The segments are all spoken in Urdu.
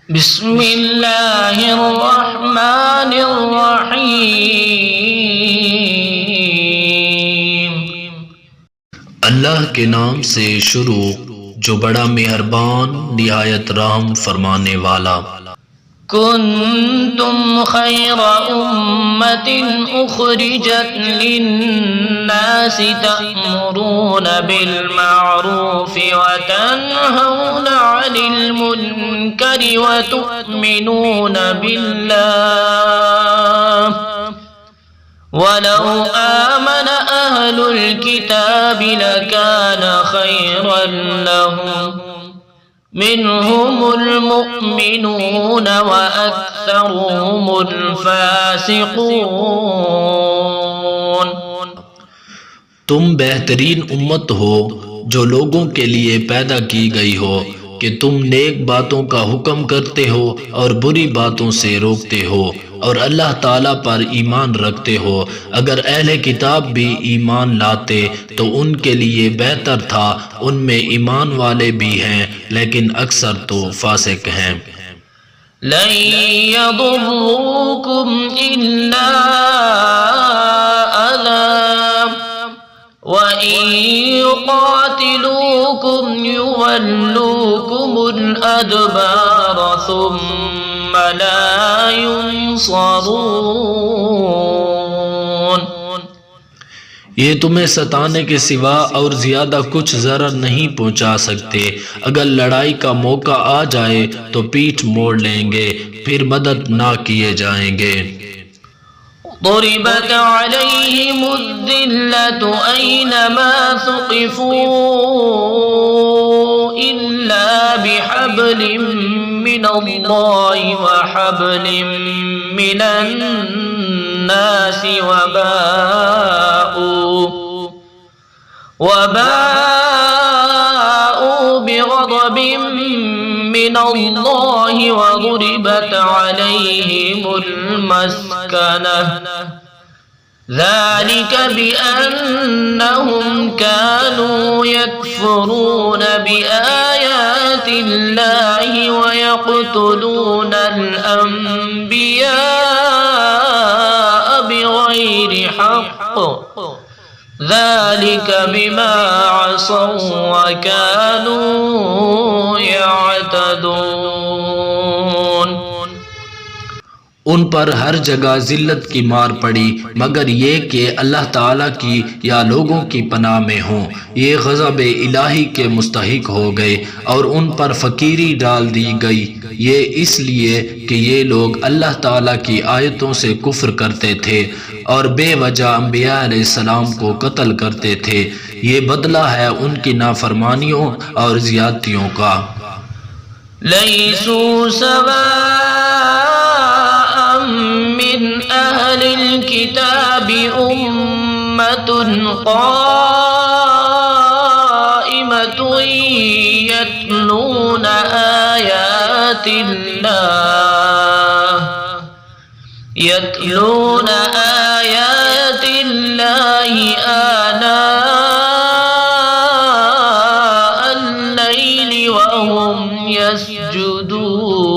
بسم اللہ الرحمن الرحیم۔ اللہ کے نام سے شروع جو بڑا مہربان نہایت رحم فرمانے والا۔ کنتم خیر امت اخرجت للناس تأمرون بالمعروف وتنہون عن المنکر وتؤمنون باللہ ولو آمن اہل الكتاب لکان خیرا لهم منهم المؤمنون وأكثرهم الفاسقون۔ تم بہترین امت ہو جو لوگوں کے لیے پیدا کی گئی ہو کہ تم نیک باتوں کا حکم کرتے ہو اور بری باتوں سے روکتے ہو اور اللہ تعالیٰ پر ایمان رکھتے ہو۔ اگر اہل کتاب بھی ایمان لاتے تو ان کے لیے بہتر تھا، ان میں ایمان والے بھی ہیں لیکن اکثر تو فاسق ہیں۔ لن يضروكم إلا أذى وإن يقاتلوكم يولوكم الأدبار ثم لا ينصرون۔ یہ تمہیں ستانے کے سوا اور زیادہ کچھ ضرر نہیں پہنچا سکتے۔ اگر لڑائی کا موقع آ جائے تو پیٹھ موڑ لیں گے، پھر مدد نہ کیے جائیں گے۔ ضربت عليهم الذلة أينما ثقفوا إلا بحبل من الله وحبل من الناس وباءوا بغضب من الله وضربت عليهم المسكنة ذلك بأنهم كانوا يكفرون بآيات الله ويقتلون الأنبياء بغير حق ذلك بما عصوا وكانوا يعتدون۔ ان پر ہر جگہ ذلت کی مار پڑی مگر یہ کہ اللہ تعالیٰ کی یا لوگوں کی پناہ میں ہوں۔ یہ غضب الہی کے مستحق ہو گئے اور ان پر فقیری ڈال دی گئی، یہ اس لیے کہ یہ لوگ اللہ تعالیٰ کی آیتوں سے کفر کرتے تھے اور بے وجہ انبیاء علیہ السلام کو قتل کرتے تھے۔ یہ بدلہ ہے ان کی نافرمانیوں اور زیادتیوں کا۔ لیسوا سواء من اہل الكتاب امة قائمة يتلون آیات اللہ آناء اللیل وهم یسجدون۔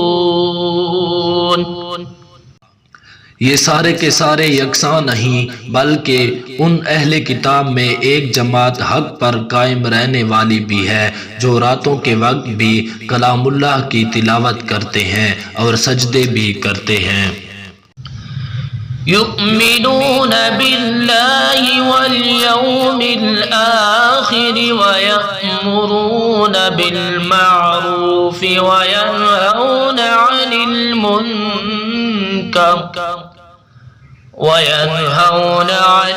یہ سارے کے سارے یکساں نہیں بلکہ ان اہل کتاب میں ایک جماعت حق پر قائم رہنے والی بھی ہے جو راتوں کے وقت بھی کلام اللہ کی تلاوت کرتے ہیں اور سجدے بھی کرتے ہیں۔ یؤمنون باللہ والیوم الآخر ویأمرون بالمعروف وینہون عن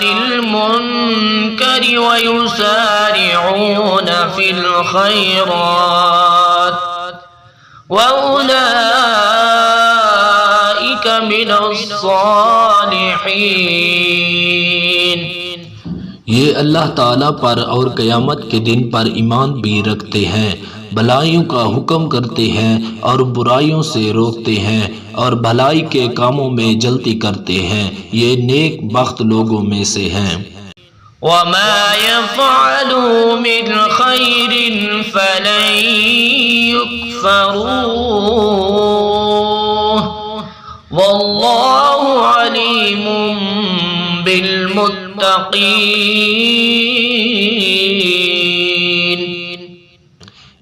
المنکر ویسارعون فی الخیرات وأولئک من الصالحین۔ یہ اللہ تعالیٰ پر اور قیامت کے دن پر ایمان بھی رکھتے ہیں، بھلائیوں کا حکم کرتے ہیں اور برائیوں سے روکتے ہیں اور بھلائی کے کاموں میں جلدی کرتے ہیں، یہ نیک بخت لوگوں میں سے ہیں۔ وما يفعلوا من خير فلن يكفرون واللہ علیم بالمتقین۔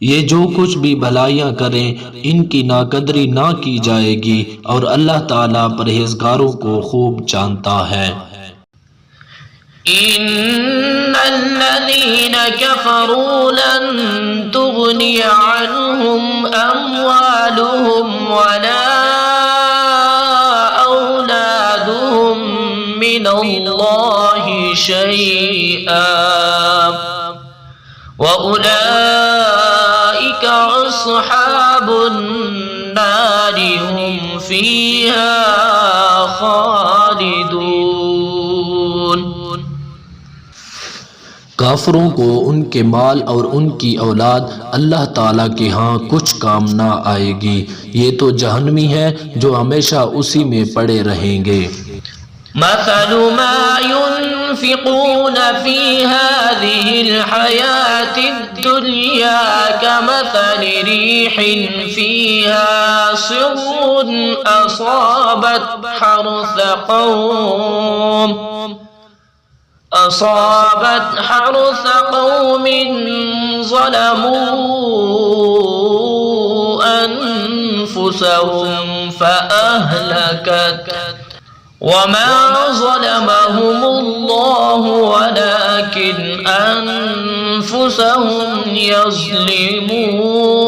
یہ جو کچھ بھی بھلائیاں کریں ان کی ناقدری نہ کی جائے گی، اور اللہ تعالیٰ پرہیزگاروں کو خوب جانتا ہے۔ ان الذين كفروا لن تغني عنهم اموالهم ولا اولادهم من الله شيئا واولئك اصحاب النار هم فيها خالدون۔ کافروں کو ان کے مال اور ان کی اولاد اللہ تعالیٰ کے ہاں کچھ کام نہ آئے گی، یہ تو جہنمی ہے جو ہمیشہ اسی میں پڑے رہیں گے۔ مثل ما ينفقون في هذه الحياة الدنيا كمثل ريح فيها صر أصابت حرث قوم ظلموا أنفسهم فأهلكت وما ظلمهم الله ولكن أنفسهم يظلمون۔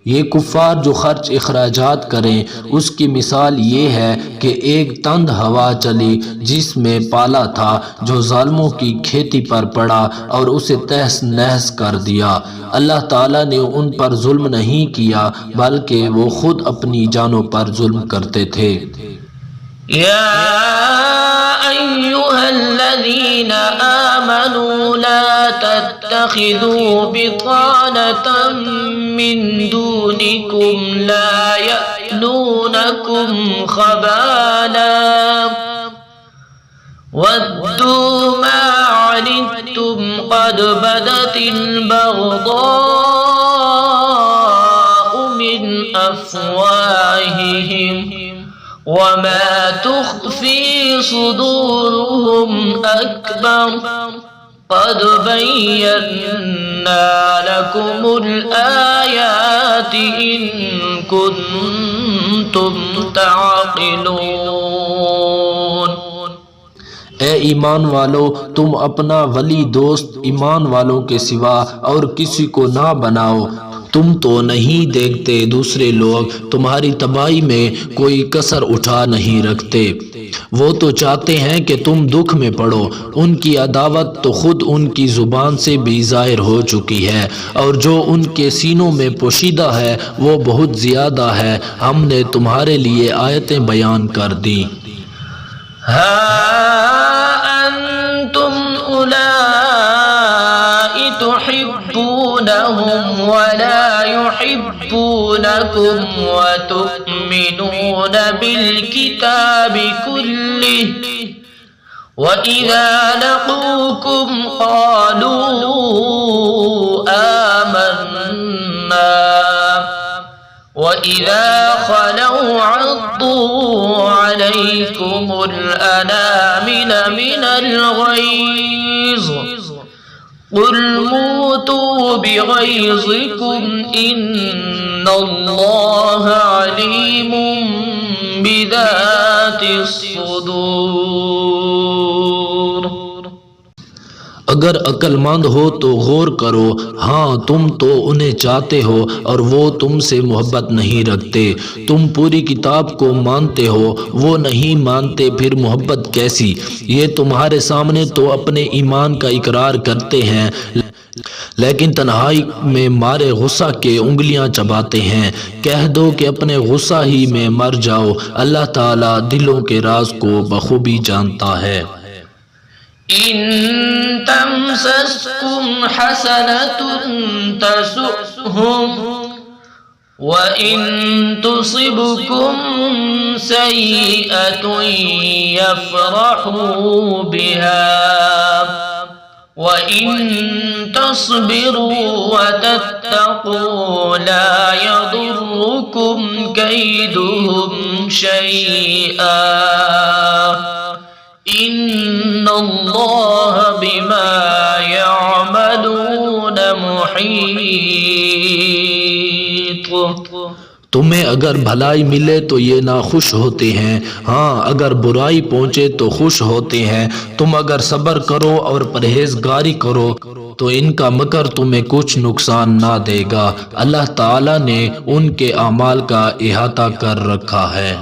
یہ کفار جو خرچ اخراجات کریں اس کی مثال یہ ہے کہ ایک تند ہوا چلی جس میں پالا تھا جو ظالموں کی کھیتی پر پڑا اور اسے تہس نہس کر دیا۔ اللہ تعالیٰ نے ان پر ظلم نہیں کیا بلکہ وہ خود اپنی جانوں پر ظلم کرتے تھے۔ يا أيها الذين آمنوا لا تتخذوا بطانة من دونكم لا يألونكم خبالا ودوا ما عنتم قد بدت البغضاء من أفواههم وما تخفي صدورهم أكبر قد بينا لكم الآيات إن كنتم تعقلون۔ اے ایمان والو، تم اپنا ولی دوست ایمان والوں کے سوا اور کسی کو نہ بناؤ۔ تم تو نہیں دیکھتے دوسرے لوگ تمہاری تباہی میں کوئی کسر اٹھا نہیں رکھتے، وہ تو چاہتے ہیں کہ تم دکھ میں پڑو۔ ان کی عداوت تو خود ان کی زبان سے بھی ظاہر ہو چکی ہے، اور جو ان کے سینوں میں پوشیدہ ہے وہ بہت زیادہ ہے۔ ہم نے تمہارے لیے آیتیں بیان کر دیں۔ ہا انتم اولائی تحبونہم ولا يحبونكم وتؤمنون بالكتاب كله وإذا لقوكم قالوا آمنا وإذا خلوا عضوا عليكم الأنامل من الغيظ قل موتوا بغيظكم إن الله عليم بذات الصدور۔ اگر عقل مند ہو تو غور کرو، ہاں تم تو انہیں چاہتے ہو اور وہ تم سے محبت نہیں رکھتے۔ تم پوری کتاب کو مانتے ہو، وہ نہیں مانتے، پھر محبت کیسی؟ یہ تمہارے سامنے تو اپنے ایمان کا اقرار کرتے ہیں لیکن تنہائی میں مارے غصہ کے انگلیاں چباتے ہیں۔ کہہ دو کہ اپنے غصہ ہی میں مر جاؤ، اللہ تعالیٰ دلوں کے راز کو بخوبی جانتا ہے۔ إن تمسسكم حسنة تسؤهم وإن تصبكم سيئة يفرحوا بها وإن تصبروا وتتقوا لا يضركم كيدهم شيئا إن الله بما يعملون محيط۔ تمہیں اگر بھلائی ملے تو یہ ناخوش ہوتے ہیں، ہاں اگر برائی پہنچے تو خوش ہوتے ہیں۔ تم اگر صبر کرو اور پرہیزگاری کرو تو ان کا مکر تمہیں کچھ نقصان نہ دے گا، اللہ تعالیٰ نے ان کے اعمال کا احاطہ کر رکھا ہے۔